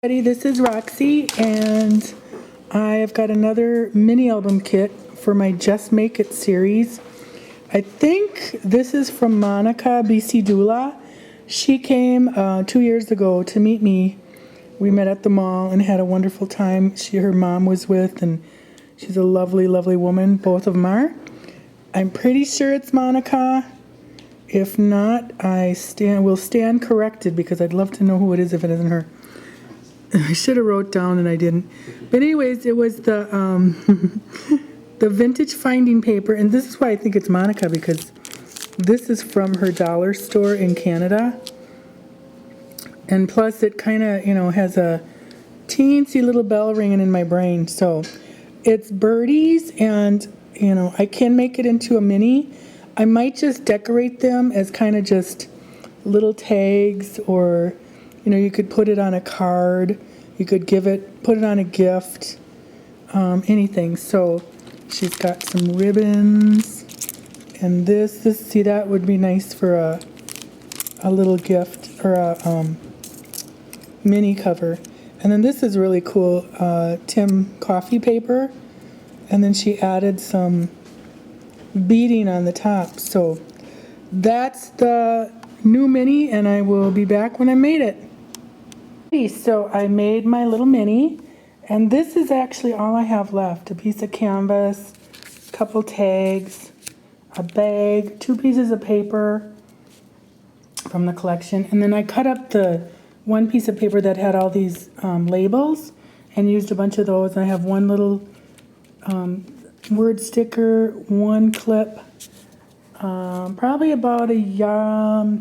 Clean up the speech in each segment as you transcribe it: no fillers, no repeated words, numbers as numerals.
This is Roxy, and I have got another mini album kit for my Just Make It series. I think this is from Monica BC Dula. She came 2 years ago to meet me. We met at the mall and had a wonderful time. Her mom was with, and she's a lovely, lovely woman. Both of them are. I'm pretty sure it's Monica. If not, will stand corrected because I'd love to know who it is if it isn't her. I should have wrote down and I didn't. But anyways, it was the the vintage finding paper, and this is why I think it's Monica, because this is from her dollar store in Canada. And plus it kind of, has a teensy little bell ringing in my brain. So it's birdies, and, I can make it into a mini. I might just decorate them as kind of just little tags, or you could put it on a card, you could put it on a gift, anything. So she's got some ribbons, and see, that would be nice for a little gift, or a mini cover. And then this is really cool, Tim coffee paper, and then she added some beading on the top. So that's the new mini, and I will be back when I made it. So I made my little mini, and this is actually all I have left. A piece of canvas, a couple tags, a bag, 2 pieces of paper from the collection, and then I cut up the one piece of paper that had all these labels and used a bunch of those. I have one little word sticker, one clip, probably about a yard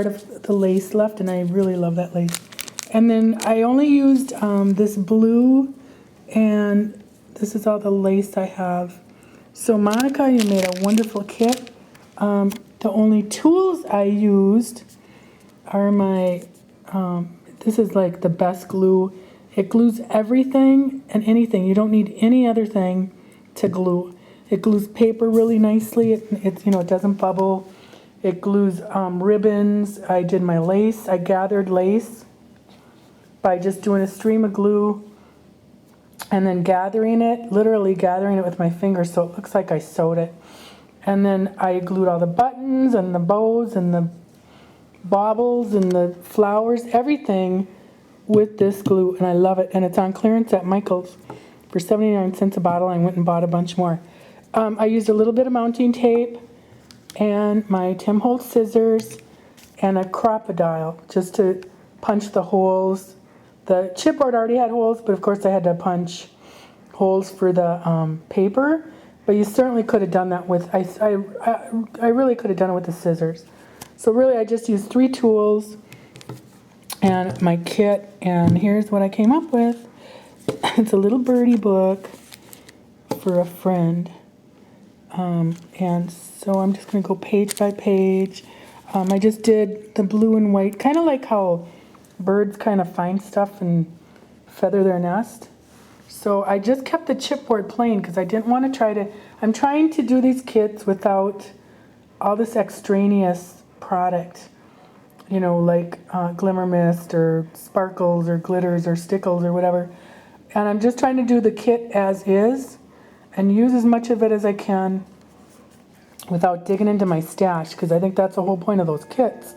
of the lace left, and I really love that lace. And then I only used this blue, and this is all the lace I have. So Monica, you made a wonderful kit. The only tools I used are my, this is like the best glue. It glues everything and anything. You don't need any other thing to glue. It glues paper really nicely. It doesn't bubble. It glues ribbons. I did my lace. I gathered lace by just doing a stream of glue and then literally gathering it with my fingers so it looks like I sewed it. And then I glued all the buttons and the bows and the baubles and the flowers, everything with this glue, and I love it. And it's on clearance at Michael's for 79 cents a bottle. I went and bought a bunch more. I used a little bit of mounting tape and my Tim Holtz scissors and a crocodile just to punch the holes. The chipboard already had holes, but of course I had to punch holes for the paper. But you certainly could have done that with, I really could have done it with the scissors. So really I just used 3 tools and my kit, and here's what I came up with. It's a little birdie book for a friend. And so I'm just going to go page by page. I just did the blue and white, kind of like how birds kind of find stuff and feather their nest. So I just kept the chipboard plain because I didn't want to I'm trying to do these kits without all this extraneous product, like glimmer mist or sparkles or glitters or stickles or whatever. And I'm just trying to do the kit as is and use as much of it as I can without digging into my stash, because I think that's the whole point of those kits.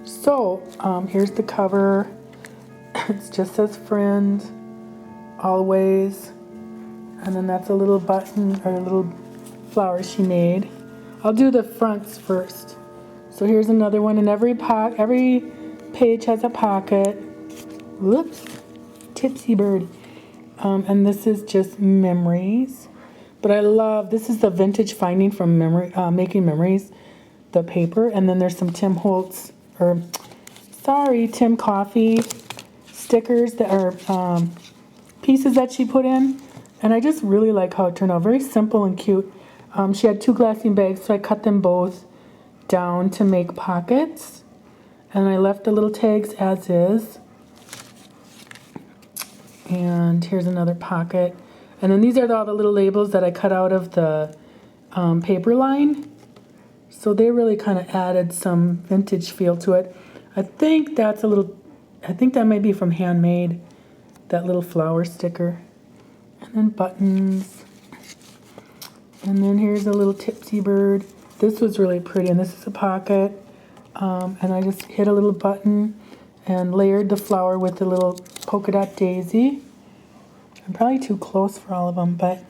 So here's the cover. It just says friend, always, and then that's a little button or a little flower she made. I'll do the fronts first. So here's another one, and every page has a pocket. Whoops, tipsy bird. And this is just memories. But I love, this is the vintage finding from Making Memories, the paper. And then there's some Tim Coffee stickers that are pieces that she put in. And I just really like how it turned out. Very simple and cute. She had 2 glassine bags, so I cut them both down to make pockets. And I left the little tags as is. And here's another pocket. And then these are all the little labels that I cut out of the paper line. So they really kind of added some vintage feel to it. I think that's a little I think that might be from Handmade, that little flower sticker. And then buttons. And then here's a little Tipsy Bird. This was really pretty, and this is a pocket. And I just hit a little button and layered the flower with the little polka dot daisy. I'm probably too close for all of them, but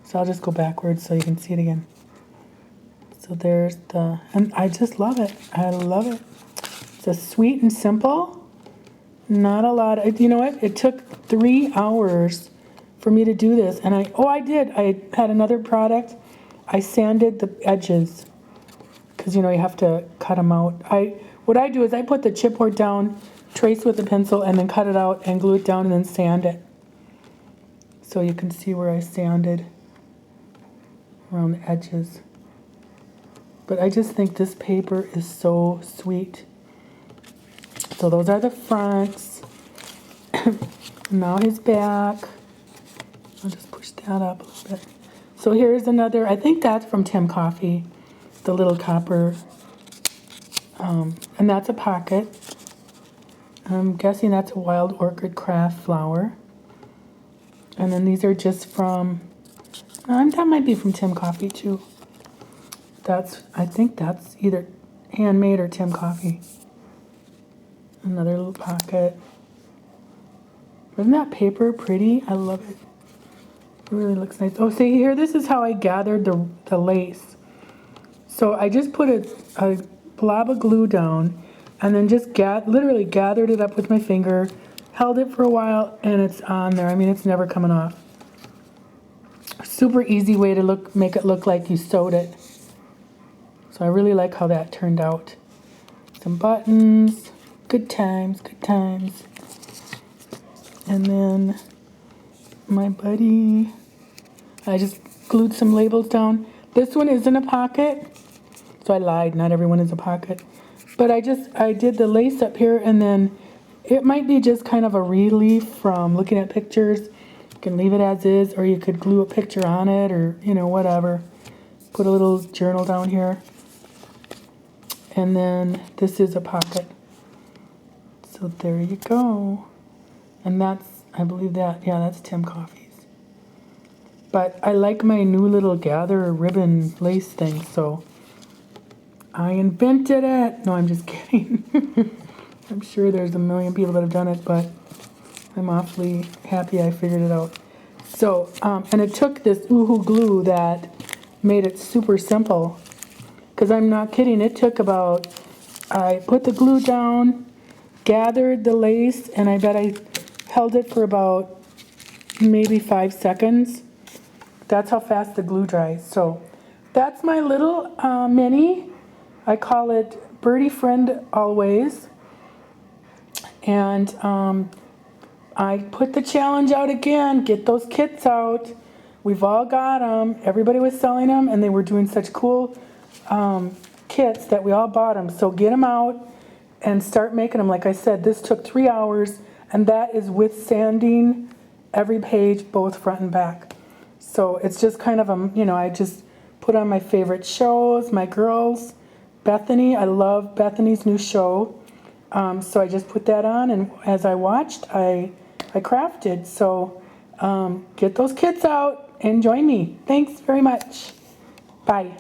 so I'll just go backwards so you can see it again. So there's the, and I just love it. I love it. It's a sweet and simple. Not a lot. You know what? It took 3 hours for me to do this, and I did. I had another product. I sanded the edges because you have to cut them out. What I do is I put the chipboard down, trace with a pencil, and then cut it out and glue it down and then sand it. So you can see where I sanded around the edges. But I just think this paper is so sweet. So those are the fronts. Now his back. I'll just push that up a little bit. So here's another, I think that's from Tim Coffee, the little copper, and that's a pocket. I'm guessing that's a Wild Orchid Craft flower. And then these are just from, that might be from Tim Coffee too. I think that's either Handmade or Tim Coffee. Another little pocket. Isn't that paper pretty? I love it. It really looks nice. Oh, see here, this is how I gathered the lace. So I just put a blob of glue down and then just literally gathered it up with my finger, held it for a while, and it's on there. I mean, it's never coming off. Super easy way to make it look like you sewed it. So I really like how that turned out. Some buttons, good times, good times. And then my buddy, I just glued some labels down. This one isn't a pocket, so I lied, not everyone is a pocket. But I did the lace up here, and then it might be just kind of a relief from looking at pictures. You can leave it as is, or you could glue a picture on it, or whatever. Put a little journal down here. And then this is a pocket. So there you go. And that's, I believe that's Tim Coffee's. But I like my new little gather ribbon lace thing, so I invented it. No, I'm just kidding. I'm sure there's a million people that have done it, but I'm awfully happy I figured it out. So, and it took this Oohoo glue that made it super simple. Because I'm not kidding, it took I put the glue down, gathered the lace, and I bet I held it for about maybe 5 seconds. That's how fast the glue dries. So that's my little mini. I call it Birdie Friend Always. And I put the challenge out again. Get those kits out. We've all got them. Everybody was selling them, and they were doing such cool kits that we all bought them. So get them out and start making them. Like I said, this took 3 hours, and that is with sanding every page, both front and back. So it's just kind of I just put on my favorite shows, my girls, Bethany. I love Bethany's new show. So I just put that on, and as I watched, I crafted. So get those kits out and join me. Thanks very much. Bye.